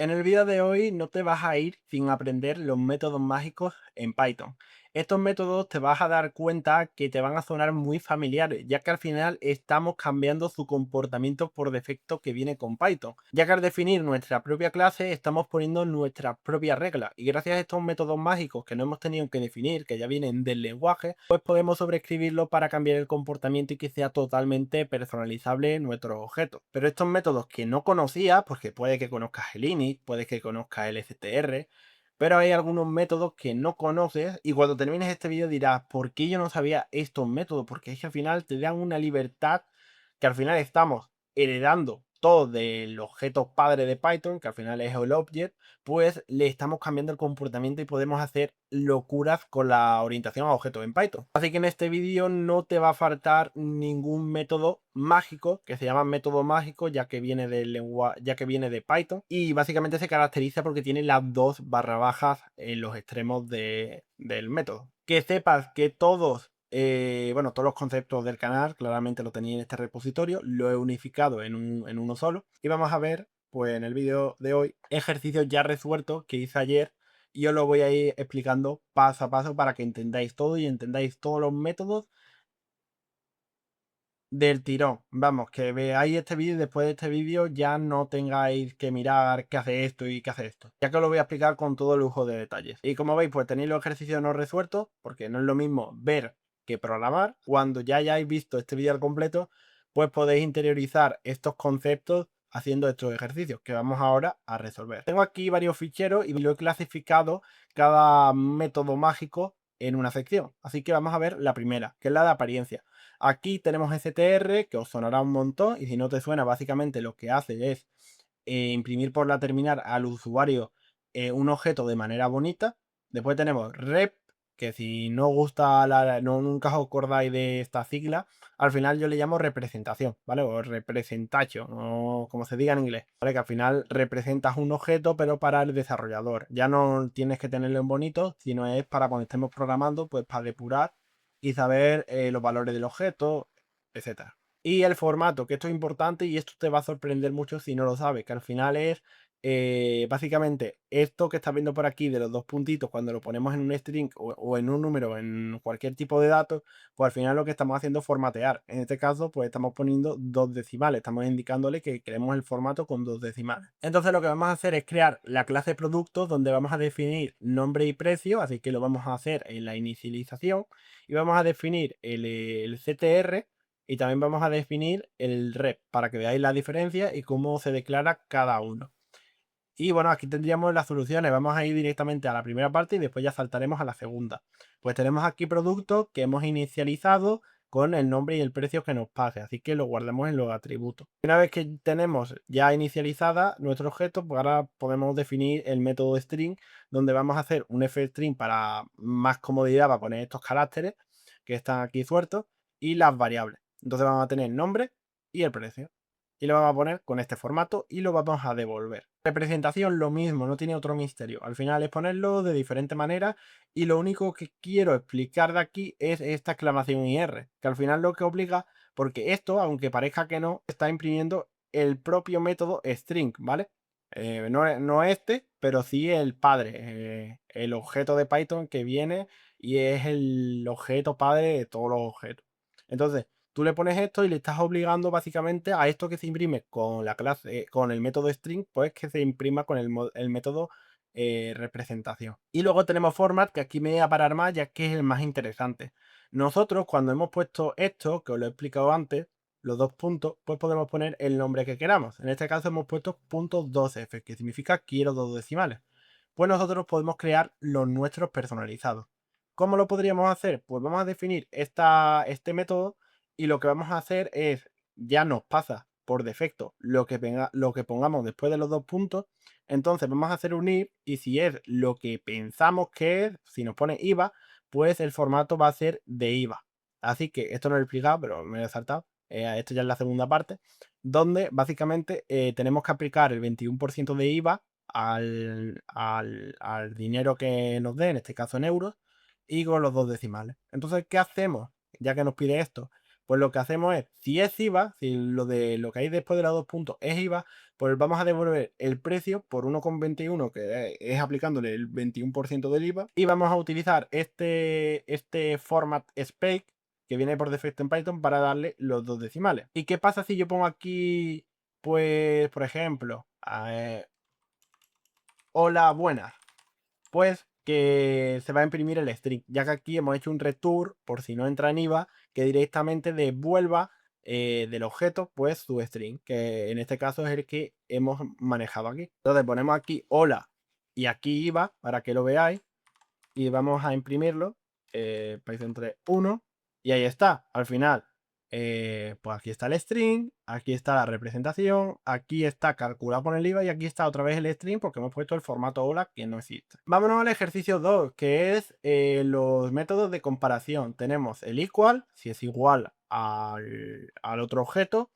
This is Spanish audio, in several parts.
En el vídeo de hoy no te vas a ir sin aprender los métodos mágicos en Python. Estos métodos te vas a dar cuenta que te van a sonar muy familiares, ya que al final estamos cambiando su comportamiento por defecto que viene con Python. Ya que al definir nuestra propia clase estamos poniendo nuestras propias reglas y gracias a estos métodos mágicos que no hemos tenido que definir, que ya vienen del lenguaje, pues podemos sobreescribirlo para cambiar el comportamiento y que sea totalmente personalizable nuestros objetos. Pero estos métodos que no conocías, porque puede que conozcas el init, puede que conozcas el str, pero hay algunos métodos que no conoces y cuando termines este vídeo dirás, ¿por qué yo no sabía estos métodos? Porque es que al final te dan una libertad que al final estamos heredando todo del objeto padre de Python, que al final es el object, pues le estamos cambiando el comportamiento y podemos hacer locuras con la orientación a objetos en Python. Así que en este vídeo no te va a faltar ningún método mágico, que se llama método mágico, ya que viene del lenguaje, ya que viene de Python, y básicamente se caracteriza porque tiene las dos barra bajas en los extremos del método. Que sepas que todos los conceptos del canal claramente lo tenía en este repositorio, lo he unificado en uno solo, y vamos a ver, pues en el vídeo de hoy, ejercicios ya resueltos que hice ayer y os lo voy a ir explicando paso a paso para que entendáis todo y entendáis todos los métodos del tirón. Vamos, que veáis este vídeo y después de este vídeo ya no tengáis que mirar qué hace esto y qué hace esto, ya que os lo voy a explicar con todo lujo de detalles. Y como veis, pues tenéis los ejercicios no resueltos, porque no es lo mismo ver que programar. Cuando ya hayáis visto este vídeo al completo, pues podéis interiorizar estos conceptos haciendo estos ejercicios que vamos ahora a resolver. Tengo aquí varios ficheros y lo he clasificado cada método mágico en una sección. Así que vamos a ver la primera, que es la de apariencia. Aquí tenemos str, que os sonará un montón, y si no te suena, básicamente lo que hace es imprimir por la terminal al usuario un objeto de manera bonita. Después tenemos rep, que si no gusta, nunca os acordáis de esta sigla, al final yo le llamo representación, ¿vale? O representation, o como se diga en inglés, ¿vale? Que al final representas un objeto, pero para el desarrollador. Ya no tienes que tenerlo en bonito, sino es para cuando estemos programando, pues para depurar y saber los valores del objeto, etcétera. Y el formato, que esto es importante y esto te va a sorprender mucho si no lo sabes, que al final es básicamente esto que estás viendo por aquí de los dos puntitos, cuando lo ponemos en un string o en un número, en cualquier tipo de datos, pues al final lo que estamos haciendo es formatear. En este caso, pues estamos poniendo dos decimales, estamos indicándole que queremos el formato con dos decimales. Entonces lo que vamos a hacer es crear la clase producto donde vamos a definir nombre y precio, así que lo vamos a hacer en la inicialización y vamos a definir el CTR y también vamos a definir el rep para que veáis la diferencia y cómo se declara cada uno. Y bueno, aquí tendríamos las soluciones. Vamos a ir directamente a la primera parte y después ya saltaremos a la segunda. Pues tenemos aquí productos que hemos inicializado con el nombre y el precio que nos pase, así que lo guardamos en los atributos. Una vez que tenemos ya inicializada nuestro objeto, pues ahora podemos definir el método string, donde vamos a hacer un fstring para más comodidad para poner estos caracteres que están aquí sueltos y las variables. Entonces vamos a tener el nombre y el precio y lo vamos a poner con este formato y lo vamos a devolver. Representación lo mismo, no tiene otro misterio. Al final es ponerlo de diferente manera y lo único que quiero explicar de aquí es esta exclamación IR, que al final lo que obliga, porque esto, aunque parezca que no, está imprimiendo el propio método string, ¿vale? No este, pero sí el padre, el objeto de Python que viene y es el objeto padre de todos los objetos. Entonces, tú le pones esto y le estás obligando básicamente a esto que se imprime con la clase, con el método string, pues que se imprima con el método representación. Y luego tenemos format, que aquí me voy a parar más, ya que es el más interesante. Nosotros, cuando hemos puesto esto, que os lo he explicado antes, los dos puntos, pues podemos poner el nombre que queramos. En este caso hemos puesto .2f, que significa quiero dos decimales. Pues nosotros podemos crear los nuestros personalizados. ¿Cómo lo podríamos hacer? Pues vamos a definir este método y lo que vamos a hacer es, ya nos pasa por defecto lo que pongamos después de los dos puntos, entonces vamos a hacer un if y si es lo que pensamos que es, si nos pone IVA, pues el formato va a ser de IVA. Así que esto no lo he explicado, pero me lo he saltado. Esto ya es la segunda parte, donde básicamente tenemos que aplicar el 21% de IVA al dinero que nos dé, en este caso en euros, y con los dos decimales. Entonces, ¿qué hacemos? Ya que nos pide esto, pues lo que hacemos es, si es IVA, si lo que hay después de los 2 puntos es IVA, pues vamos a devolver el precio por 1,21, que es aplicándole el 21% del IVA, y vamos a utilizar este format SPEC que viene por defecto en Python para darle los 2 decimales. ¿Y qué pasa si yo pongo aquí, pues, por ejemplo, hola, buenas? Pues que se va a imprimir el string, ya que aquí hemos hecho un return, por si no entra en IVA, que directamente devuelva del objeto pues su string, que en este caso es el que hemos manejado aquí. Entonces ponemos aquí hola y aquí IVA para que lo veáis y vamos a imprimirlo, Python 3.1 y ahí está, al final. Pues aquí está el string, aquí está la representación, aquí está calculado con el IVA y aquí está otra vez el string porque hemos puesto el formato hola que no existe. Vámonos al ejercicio 2, que es los métodos de comparación. Tenemos el equal, si es igual al otro objeto,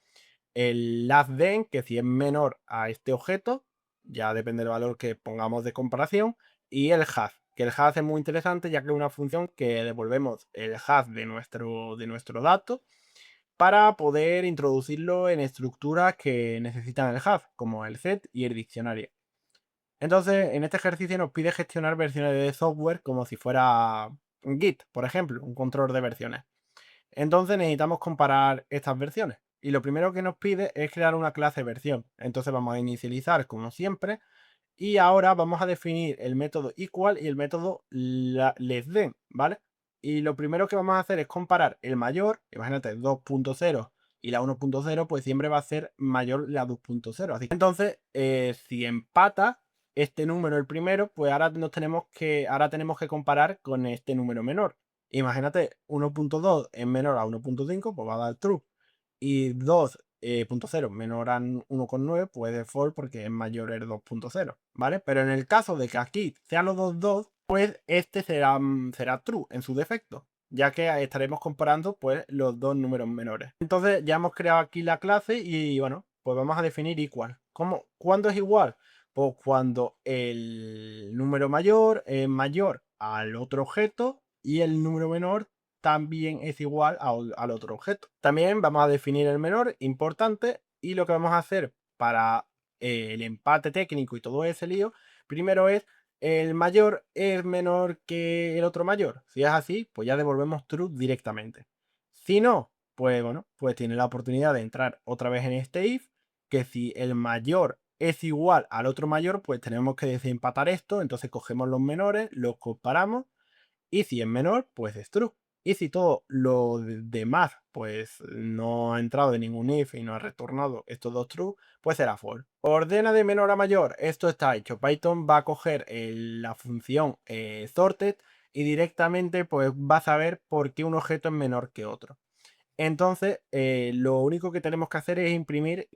el less que si es menor a este objeto, ya depende del valor que pongamos de comparación, y el hash, que el hash es muy interesante ya que es una función que devolvemos el hash de nuestro dato para poder introducirlo en estructuras que necesitan el hash, como el set y el diccionario. Entonces, en este ejercicio nos pide gestionar versiones de software como si fuera un Git, por ejemplo, un control de versiones. Entonces necesitamos comparar estas versiones. Y lo primero que nos pide es crear una clase versión. Entonces vamos a inicializar como siempre. Y ahora vamos a definir el método equal y el método less ¿vale? Y lo primero que vamos a hacer es comparar el mayor, imagínate 2.0 y la 1.0, pues siempre va a ser mayor la 2.0. Así que entonces, si empata este número el primero, pues ahora tenemos que comparar con este número menor. Imagínate 1.2 es menor a 1.5, pues va a dar true. Y 2.0 menor a 1,9 puede false porque es mayor el 2.0, ¿vale? Pero en el caso de que aquí sean los dos 2, pues este será true en su defecto, ya que estaremos comparando pues los dos números menores. Entonces ya hemos creado aquí la clase y bueno, pues vamos a definir igual. ¿Cuándo es igual? Pues cuando el número mayor es mayor al otro objeto y el número menor también es igual al otro objeto. También vamos a definir el menor, importante, y lo que vamos a hacer para el empate técnico y todo ese lío, primero es el mayor es menor que el otro mayor. Si es así, pues ya devolvemos true directamente. Si no, pues bueno, pues tiene la oportunidad de entrar otra vez en este if, que si el mayor es igual al otro mayor, pues tenemos que desempatar esto, entonces cogemos los menores, los comparamos y si es menor, pues es true. Y si todo lo demás, pues no ha entrado de ningún if y no ha retornado estos dos true, pues será false. Ordena de menor a mayor. Esto está hecho. Python va a coger la función sorted y directamente pues va a saber por qué un objeto es menor que otro. Entonces, lo único que tenemos que hacer es imprimir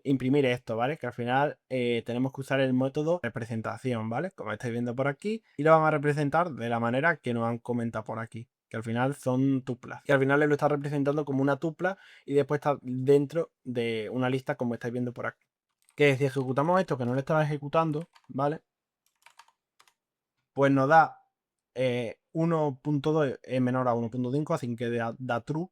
esto, ¿vale? Que al final tenemos que usar el método representación, ¿vale? Como estáis viendo por aquí. Y lo vamos a representar de la manera que nos han comentado por aquí. Que al final son tuplas. Que al final lo está representando como una tupla y después está dentro de una lista como estáis viendo por aquí. Que si ejecutamos esto que no lo estaba ejecutando, ¿vale? Pues nos da 1.2 es menor a 1.5, así que da true.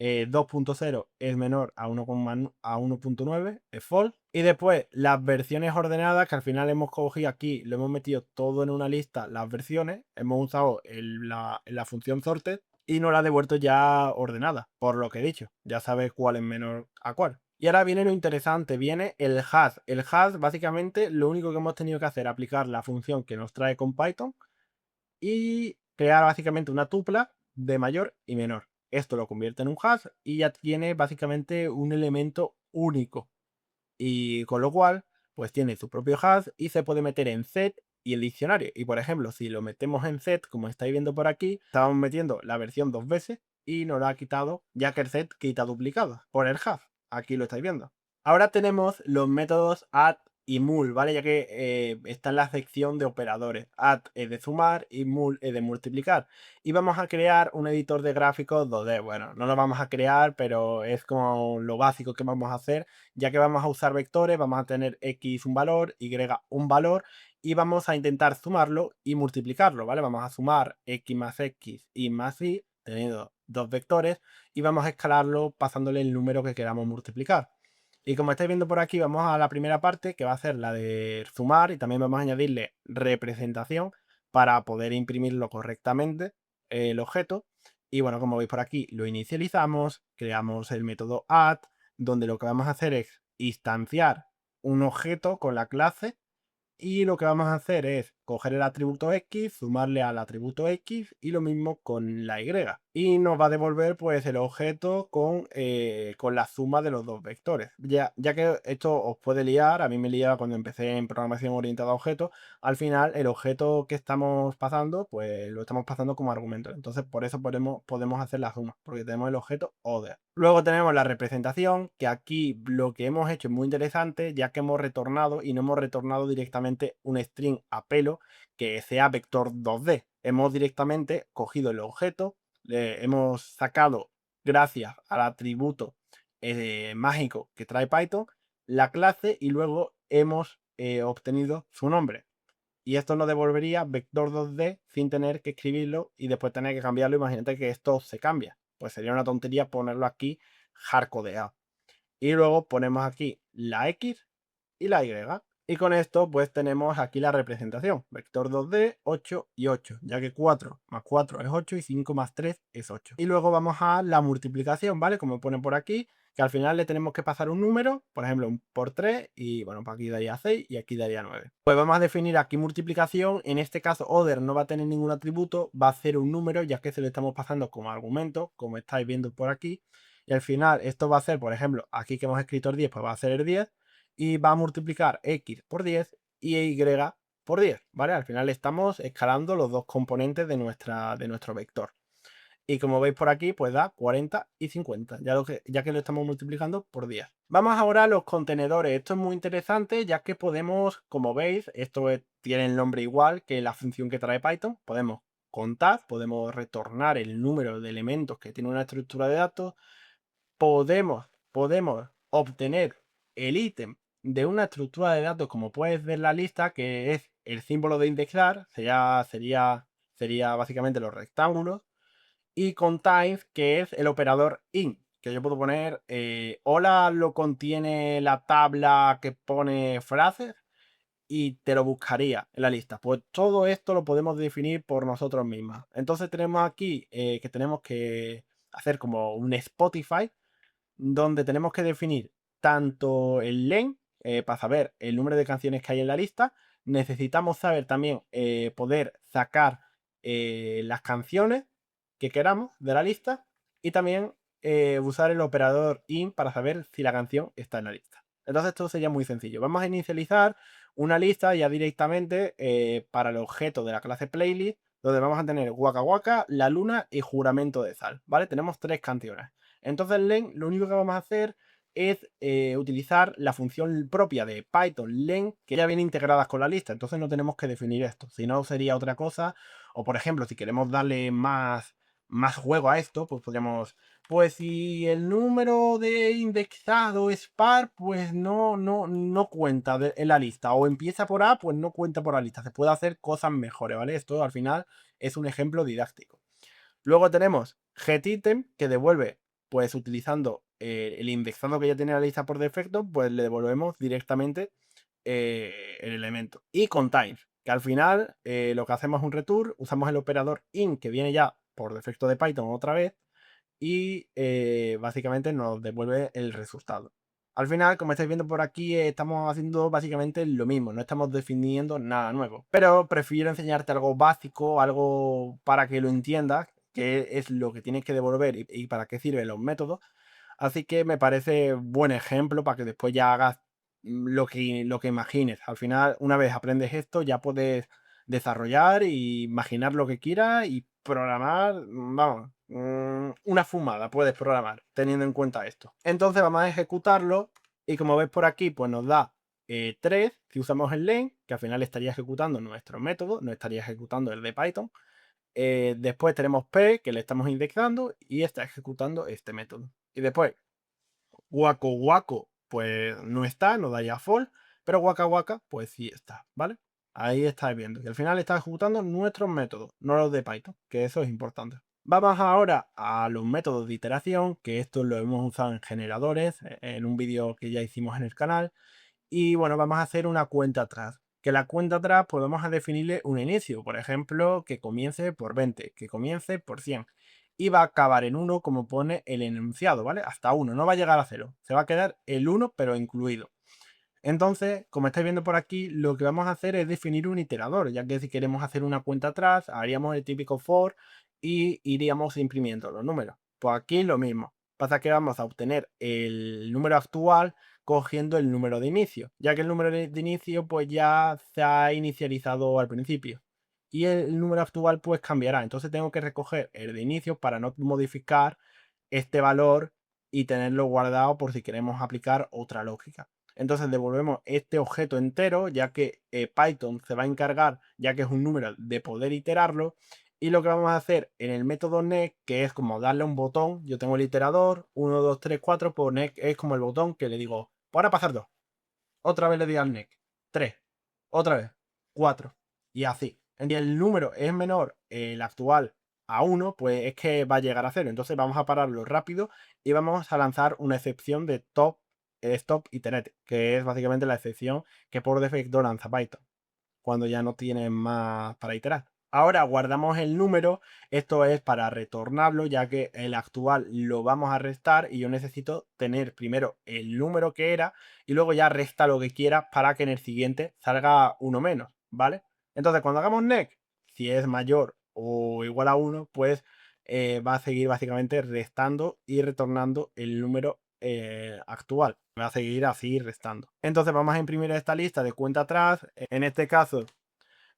2.0 es menor a 1,9, es false. Y después las versiones ordenadas, que al final hemos cogido aquí, lo hemos metido todo en una lista, las versiones, hemos usado la función sorted y nos la ha devuelto ya ordenada, por lo que he dicho. Ya sabes cuál es menor a cuál. Y ahora viene lo interesante, viene el hash. El hash, básicamente, lo único que hemos tenido que hacer es aplicar la función que nos trae con Python y crear básicamente una tupla de mayor y menor. Esto lo convierte en un hash y ya tiene básicamente un elemento único. Y con lo cual, pues tiene su propio hash y se puede meter en set y el diccionario. Y por ejemplo, si lo metemos en set, como estáis viendo por aquí, estábamos metiendo la versión 2 veces y nos lo ha quitado, ya que el set quita duplicado por el hash. Aquí lo estáis viendo. Ahora tenemos los métodos add y mul, ¿vale? Ya que está en la sección de operadores. Add es de sumar y mul es de multiplicar. Y vamos a crear un editor de gráficos 2D. Bueno, no lo vamos a crear, pero es como lo básico que vamos a hacer, ya que vamos a usar vectores, vamos a tener x un valor, y un valor, y vamos a intentar sumarlo y multiplicarlo, ¿vale? Vamos a sumar x más x y más y teniendo dos vectores y vamos a escalarlo pasándole el número que queramos multiplicar. Y como estáis viendo por aquí, vamos a la primera parte, que va a ser la de sumar, y también vamos a añadirle representación para poder imprimirlo correctamente el objeto. Y bueno, como veis por aquí, lo inicializamos, creamos el método add, donde lo que vamos a hacer es instanciar un objeto con la clase, y lo que vamos a hacer es coger el atributo X, sumarle al atributo X y lo mismo con la Y. Y nos va a devolver pues el objeto con la suma de los dos vectores. Ya que esto os puede liar, a mí me liaba cuando empecé en programación orientada a objetos. Al final el objeto que estamos pasando pues lo estamos pasando como argumento. Entonces por eso podemos hacer la suma, porque tenemos el objeto order. Luego tenemos la representación, que aquí lo que hemos hecho es muy interesante, ya que hemos retornado y no hemos retornado directamente un string a pelo que sea vector 2D. Hemos directamente cogido el objeto, le hemos sacado, gracias al atributo mágico que trae Python, la clase, y luego hemos obtenido su nombre. Y esto nos devolvería vector 2D sin tener que escribirlo y después tener que cambiarlo. Imagínate que esto se cambia. Pues sería una tontería ponerlo aquí hardcodeado. Y luego ponemos aquí la X y la Y. Y con esto pues tenemos aquí la representación. Vector 2D, 8 y 8, ya que 4 más 4 es 8 y 5 más 3 es 8. Y luego vamos a la multiplicación, ¿vale? Como pone por aquí, que al final le tenemos que pasar un número, por ejemplo, un por 3, y bueno, pues aquí daría 6 y aquí daría 9. Pues vamos a definir aquí multiplicación. En este caso, order no va a tener ningún atributo, va a ser un número, ya que se lo estamos pasando como argumento, como estáis viendo por aquí. Y al final esto va a ser, por ejemplo, aquí que hemos escrito el 10, pues va a ser el 10, y va a multiplicar X por 10 y Y por 10, ¿vale? Al final estamos escalando los dos componentes de nuestro vector. Y como veis por aquí, pues da 40 y 50, ya que lo estamos multiplicando por 10. Vamos ahora a los contenedores. Esto es muy interesante, ya que podemos, como veis, tiene el nombre igual que la función que trae Python. Podemos contar, podemos retornar el número de elementos que tiene una estructura de datos. Podemos obtener el ítem de una estructura de datos, como puedes ver en la lista, que es el símbolo de indexar, sería básicamente los rectángulos, y contains, que es el operador in, que yo puedo poner, hola, lo contiene la tabla que pone frases, y te lo buscaría en la lista. Pues todo esto lo podemos definir por nosotros mismos. Entonces tenemos aquí que tenemos que hacer como un Spotify, donde tenemos que definir tanto el len, para saber el número de canciones que hay en la lista. Necesitamos saber también poder sacar las canciones que queramos de la lista, y también usar el operador in para saber si la canción está en la lista. Entonces esto sería muy sencillo. Vamos a inicializar una lista ya directamente para el objeto de la clase playlist, donde vamos a tener Waka Waka, La Luna y Juramento de Sal, ¿vale? Tenemos 3 canciones. Entonces len, lo único que vamos a hacer es utilizar la función propia de Python len, que ya viene integradas con la lista. Entonces no tenemos que definir esto, si no sería otra cosa. O por ejemplo, si queremos darle más juego a esto, pues podríamos, pues si el número de indexado es par, pues no cuenta en la lista, o empieza por A, pues no cuenta por la lista. Se puede hacer cosas mejores, ¿vale? Esto al final es un ejemplo didáctico. Luego tenemos getItem, que devuelve, pues utilizando el indexado que ya tiene la lista por defecto, pues le devolvemos directamente el elemento. Y contains, que al final lo que hacemos es un return, usamos el operador in, que viene ya por defecto de Python otra vez, y básicamente nos devuelve el resultado. Al final, como estáis viendo por aquí, estamos haciendo básicamente lo mismo, no estamos definiendo nada nuevo. Pero prefiero enseñarte algo básico, algo para que lo entiendas, qué es lo que tienes que devolver y para qué sirven los métodos. Así que me parece buen ejemplo para que después ya hagas lo que imagines. Al final, una vez aprendes esto, ya puedes desarrollar y imaginar lo que quieras y programar, vamos, una fumada puedes programar teniendo en cuenta esto. Entonces vamos a ejecutarlo, y como ves por aquí, pues nos da 3 si usamos el len, que al final estaría ejecutando nuestro método, no estaría ejecutando el de Python. Después tenemos P, que le estamos indexando y está ejecutando este método. Y después, Waco Waco, pues no está, no da ya false, pero Waka Waka, pues sí está, ¿vale? Ahí estáis viendo que al final está ejecutando nuestros métodos, no los de Python, que eso es importante. Vamos ahora a los métodos de iteración, que esto lo hemos usado en generadores, en un vídeo que ya hicimos en el canal. Y bueno, vamos a hacer una cuenta atrás. Que la cuenta atrás podemos a definirle un inicio, por ejemplo, que comience por 20, que comience por 100. Y va a acabar en 1 como pone el enunciado, ¿vale? Hasta 1, no va a llegar a 0. Se va a quedar el 1 pero incluido. Entonces, como estáis viendo por aquí, lo que vamos a hacer es definir un iterador, ya que si queremos hacer una cuenta atrás, haríamos el típico for y iríamos imprimiendo los números. Pues aquí lo mismo. Pasa que vamos a obtener el número actual cogiendo el número de inicio, ya que el número de inicio pues ya se ha inicializado al principio. Y el número actual pues cambiará. Entonces tengo que recoger el de inicio para no modificar este valor y tenerlo guardado por si queremos aplicar otra lógica. Entonces devolvemos este objeto entero, ya que Python se va a encargar, ya que es un número, de poder iterarlo. Y lo que vamos a hacer en el método next, que es como darle un botón, yo tengo el iterador, 1, 2, 3, 4, pues next es como el botón que le digo, ahora pasar 2. Otra vez le doy al next, 3, otra vez, 4, y así. Y el número es menor, el actual, a 1, pues es que va a llegar a 0. Entonces vamos a pararlo rápido y vamos a lanzar una excepción de stop iterate, que es básicamente la excepción que por defecto lanza Python cuando ya no tienen más para iterar. Ahora guardamos el número, esto es para retornarlo, ya que el actual lo vamos a restar y yo necesito tener primero el número que era y luego ya resta lo que quiera para que en el siguiente salga uno menos, ¿vale? Entonces cuando hagamos next, si es mayor o igual a 1, pues va a seguir básicamente restando y retornando el número actual. Va a seguir así restando. Entonces vamos a imprimir esta lista de cuenta atrás. En este caso,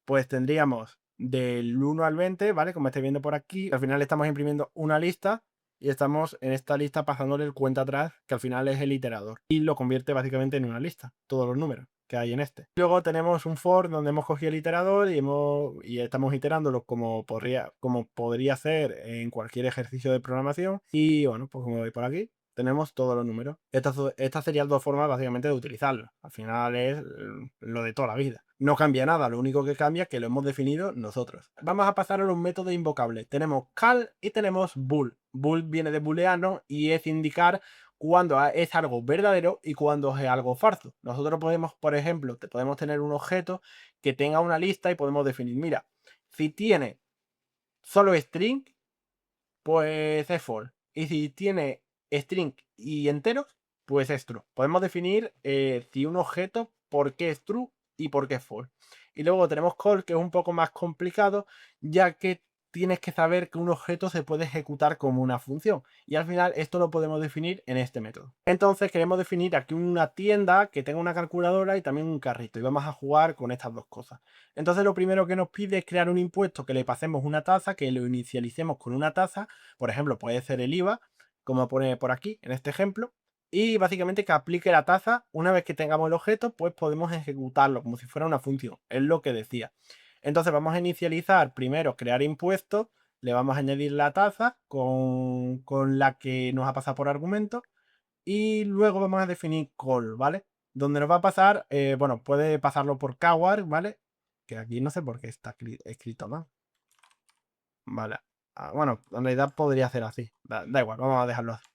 pues tendríamos del 1 al 20, ¿vale? Como estáis viendo por aquí. Al final estamos imprimiendo una lista y estamos en esta lista pasándole el cuenta atrás, que al final es el iterador. Y lo convierte básicamente en una lista, todos los números que hay en este. Luego tenemos un for donde hemos cogido el iterador y estamos iterándolo como podría ser en cualquier ejercicio de programación. Y bueno, pues como veis por aquí, tenemos todos los números. Estas serían dos formas básicamente de utilizarlo. Al final es lo de toda la vida. No cambia nada, lo único que cambia es que lo hemos definido nosotros. Vamos a pasar a los métodos invocables. Tenemos cal y tenemos bool. Bool viene de booleano y es indicar cuando es algo verdadero y cuando es algo falso. Nosotros podemos, por ejemplo, podemos tener un objeto que tenga una lista y podemos definir, mira, si tiene solo string, pues es for. Y si tiene string y enteros, pues es true. Podemos definir si un objeto, por qué es true y por qué es for. Y luego tenemos call, que es un poco más complicado, ya que tienes que saber que un objeto se puede ejecutar como una función. Y al final esto lo podemos definir en este método. Entonces queremos definir aquí una tienda que tenga una calculadora y también un carrito. Y vamos a jugar con estas dos cosas. Entonces lo primero que nos pide es crear un impuesto que le pasemos una tasa, que lo inicialicemos con una tasa. Por ejemplo, puede ser el IVA, como pone por aquí en este ejemplo. Y básicamente que aplique la tasa. Una vez que tengamos el objeto, pues podemos ejecutarlo como si fuera una función. Es lo que decía. Entonces vamos a inicializar primero crear impuestos. Le vamos a añadir la tasa con la que nos ha pasado por argumento. Y luego vamos a definir call, ¿vale? Donde nos va a pasar, bueno, puede pasarlo por Kawar, ¿vale? Que aquí no sé por qué está escrito mal. Vale. Bueno, en realidad podría ser así. Da igual, vamos a dejarlo así.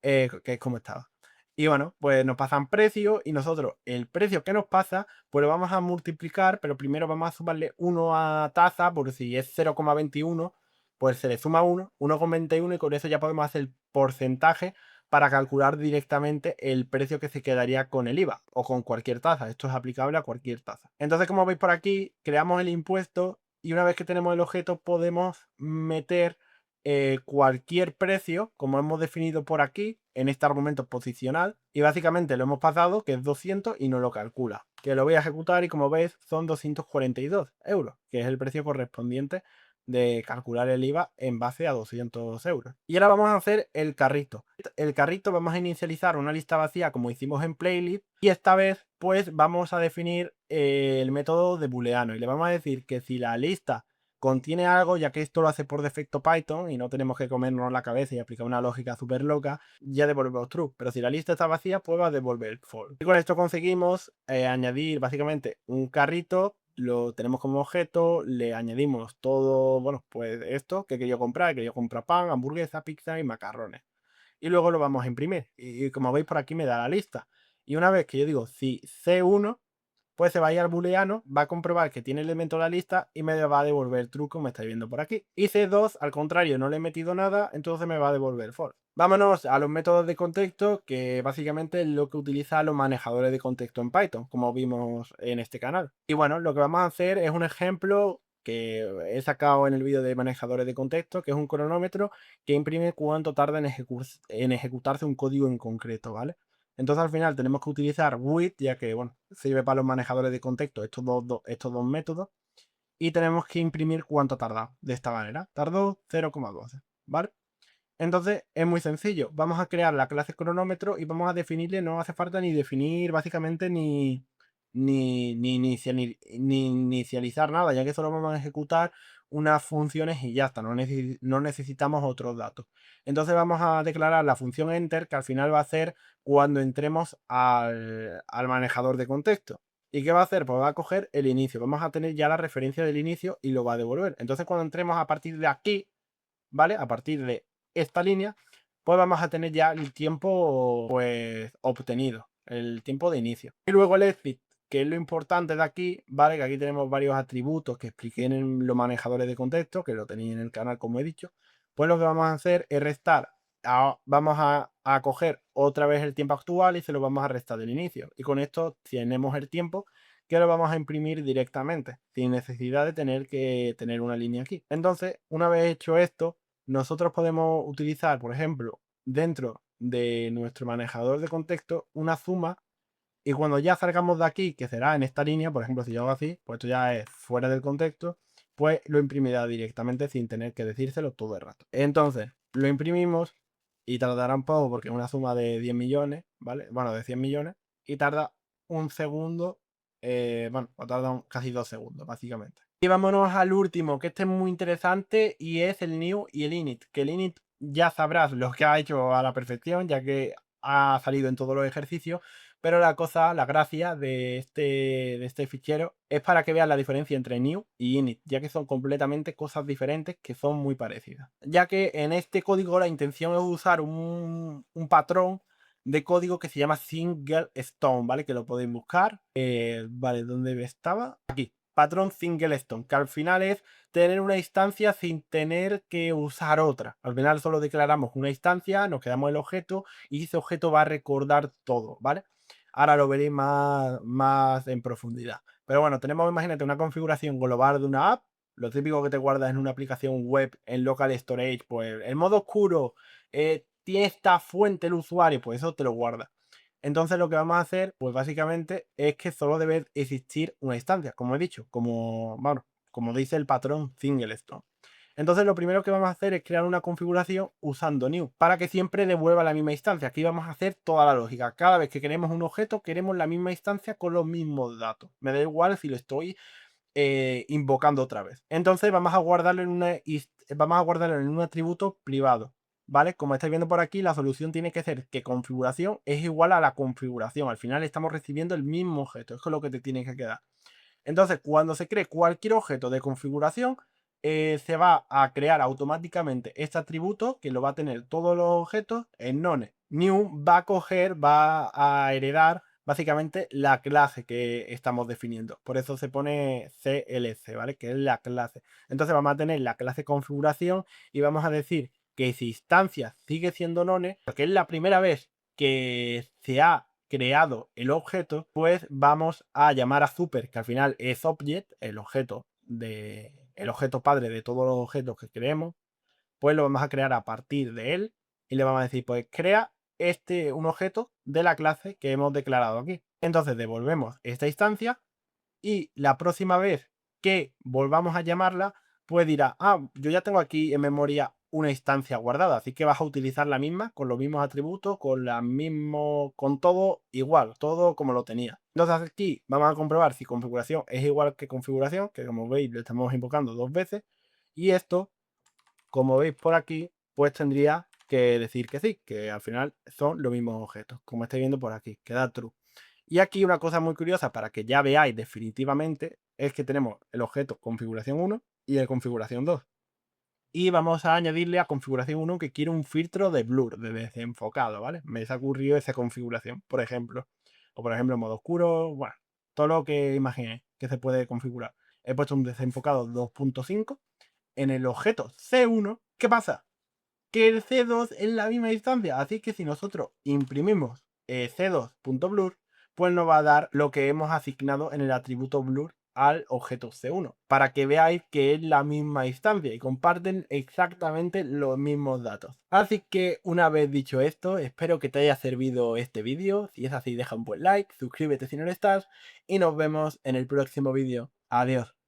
Que es como estaba. Y bueno, pues nos pasan precios y nosotros el precio que nos pasa, pues lo vamos a multiplicar, pero primero vamos a sumarle 1 a tasa, por si es 0,21, pues se le suma 1, 1,21 y con eso ya podemos hacer el porcentaje para calcular directamente el precio que se quedaría con el IVA o con cualquier tasa. Esto es aplicable a cualquier tasa. Entonces, como veis por aquí, creamos el impuesto y una vez que tenemos el objeto podemos meter cualquier precio, como hemos definido por aquí, en este argumento posicional, y básicamente lo hemos pasado, que es 200, y nos lo calcula. Que lo voy a ejecutar y como veis son 242 euros, que es el precio correspondiente de calcular el IVA en base a 200 euros. Y ahora vamos a hacer el carrito. El carrito vamos a inicializar una lista vacía como hicimos en playlist y esta vez pues vamos a definir el método de booleano y le vamos a decir que si la lista contiene algo, ya que esto lo hace por defecto Python y no tenemos que comernos la cabeza y aplicar una lógica súper loca, ya devolvemos true. Pero si la lista está vacía, pues va a devolver false. Y con esto conseguimos añadir básicamente un carrito lo tenemos como objeto, le añadimos todo, bueno, pues esto que he querido comprar pan, hamburguesa, pizza y macarrones. Y luego lo vamos a imprimir. Y como veis por aquí me da la lista. Y una vez que yo digo si C1, pues se va a ir al booleano, va a comprobar que tiene elemento en la lista y me va a devolver true como estáis viendo por aquí. Y C2, al contrario, no le he metido nada, entonces me va a devolver false. Vámonos a los métodos de contexto, que básicamente es lo que utilizan los manejadores de contexto en Python, como vimos en este canal. Y bueno, lo que vamos a hacer es un ejemplo que he sacado en el vídeo de manejadores de contexto, que es un cronómetro que imprime cuánto tarda en ejecutarse un código en concreto, ¿vale? Entonces al final tenemos que utilizar with, ya que bueno, sirve para los manejadores de contexto estos dos métodos. Y tenemos que imprimir cuánto tarda de esta manera. Tardó 0,12, ¿vale? Entonces es muy sencillo. Vamos a crear la clase cronómetro y vamos a definirle, no hace falta ni definir básicamente ni inicializar nada, ya que solo vamos a ejecutar unas funciones y ya está, no necesitamos otros datos. Entonces vamos a declarar la función enter, que al final va a ser cuando entremos al manejador de contexto. ¿Y qué va a hacer? Pues va a coger el inicio. Vamos a tener ya la referencia del inicio y lo va a devolver. Entonces cuando entremos a partir de aquí, ¿vale? A partir de esta línea, pues vamos a tener ya el tiempo pues obtenido, el tiempo de inicio. Y luego el exit, que es lo importante de aquí, ¿vale? Que aquí tenemos varios atributos que expliqué en los manejadores de contexto, que lo tenéis en el canal como he dicho. Pues lo que vamos a hacer es restar, vamos a coger otra vez el tiempo actual y se lo vamos a restar del inicio. Y con esto tenemos el tiempo que lo vamos a imprimir directamente, sin necesidad de tener que tener una línea aquí. Entonces, una vez hecho esto, nosotros podemos utilizar, por ejemplo, dentro de nuestro manejador de contexto, una suma, y cuando ya salgamos de aquí, que será en esta línea, por ejemplo, si yo hago así, pues esto ya es fuera del contexto, pues lo imprimirá directamente sin tener que decírselo todo el rato. Entonces, lo imprimimos y tardará un poco porque es una suma de 10 millones, ¿vale? Bueno, de 100 millones, y tarda un segundo, bueno, o tarda casi 2 segundos, básicamente. Y vámonos al último, que este es muy interesante y es el new y el init. Que el init ya sabrás lo que ha hecho a la perfección, ya que ha salido en todos los ejercicios, pero la cosa, la gracia de este fichero es para que veas la diferencia entre new y init, ya que son completamente cosas diferentes que son muy parecidas. Ya que en este código la intención es usar un patrón de código que se llama single stone, ¿vale? Que lo podéis buscar. Vale, ¿dónde estaba? Aquí. Patrón Singlestone, que al final es tener una instancia sin tener que usar otra. Al final solo declaramos una instancia, nos quedamos el objeto y ese objeto va a recordar todo, ¿vale? Ahora lo veréis más en profundidad. Pero bueno, tenemos, imagínate, una configuración global de una app, lo típico que te guardas en una aplicación web en local storage, pues el modo oscuro tiene esta fuente el usuario, pues eso te lo guarda. Entonces lo que vamos a hacer, pues básicamente es que solo debe existir una instancia, como he dicho, bueno, como dice el patrón Singlestone. Entonces lo primero que vamos a hacer es crear una configuración usando new para que siempre devuelva la misma instancia. Aquí vamos a hacer toda la lógica. Cada vez que queremos un objeto, queremos la misma instancia con los mismos datos. Me da igual si lo estoy invocando otra vez. Entonces vamos a guardarlo en un atributo privado. ¿Vale? Como estáis viendo por aquí, la solución tiene que ser que configuración es igual a la configuración. Al final estamos recibiendo el mismo objeto. Eso es lo que te tiene que quedar. Entonces, cuando se cree cualquier objeto de configuración, se va a crear automáticamente este atributo que lo va a tener todos los objetos en none. New va a heredar básicamente la clase que estamos definiendo. Por eso se pone CLC, ¿vale? Que es la clase. Entonces vamos a tener la clase configuración y vamos a decir que si instancia sigue siendo none, porque es la primera vez que se ha creado el objeto, pues vamos a llamar a super, que al final es object, el objeto padre de todos los objetos que creemos, pues lo vamos a crear a partir de él y le vamos a decir, pues crea un objeto de la clase que hemos declarado aquí. Entonces devolvemos esta instancia y la próxima vez que volvamos a llamarla, pues dirá, yo ya tengo aquí en memoria una instancia guardada, así que vas a utilizar la misma, con los mismos atributos, con todo igual, todo como lo tenía. Entonces aquí vamos a comprobar si configuración es igual que configuración, que como veis lo estamos invocando dos veces, y esto, como veis por aquí, pues tendría que decir que sí, que al final son los mismos objetos, como estáis viendo por aquí, que da true. Y aquí una cosa muy curiosa para que ya veáis definitivamente es que tenemos el objeto configuración 1 y el configuración 2. Y vamos a añadirle a configuración 1 que quiere un filtro de blur, de desenfocado, ¿vale? Me se ha ocurrido esa configuración, por ejemplo. O por ejemplo, modo oscuro, bueno, todo lo que imagine que se puede configurar. He puesto un desenfocado 2.5 en el objeto C1. ¿Qué pasa? Que el C2 es la misma instancia, así que si nosotros imprimimos C2.blur, pues nos va a dar lo que hemos asignado en el atributo blur al objeto C1, para que veáis que es la misma instancia y comparten exactamente los mismos datos. Así que una vez dicho esto, espero que te haya servido este vídeo. Si es así, deja un buen like, suscríbete si no lo estás y nos vemos en el próximo vídeo. Adiós.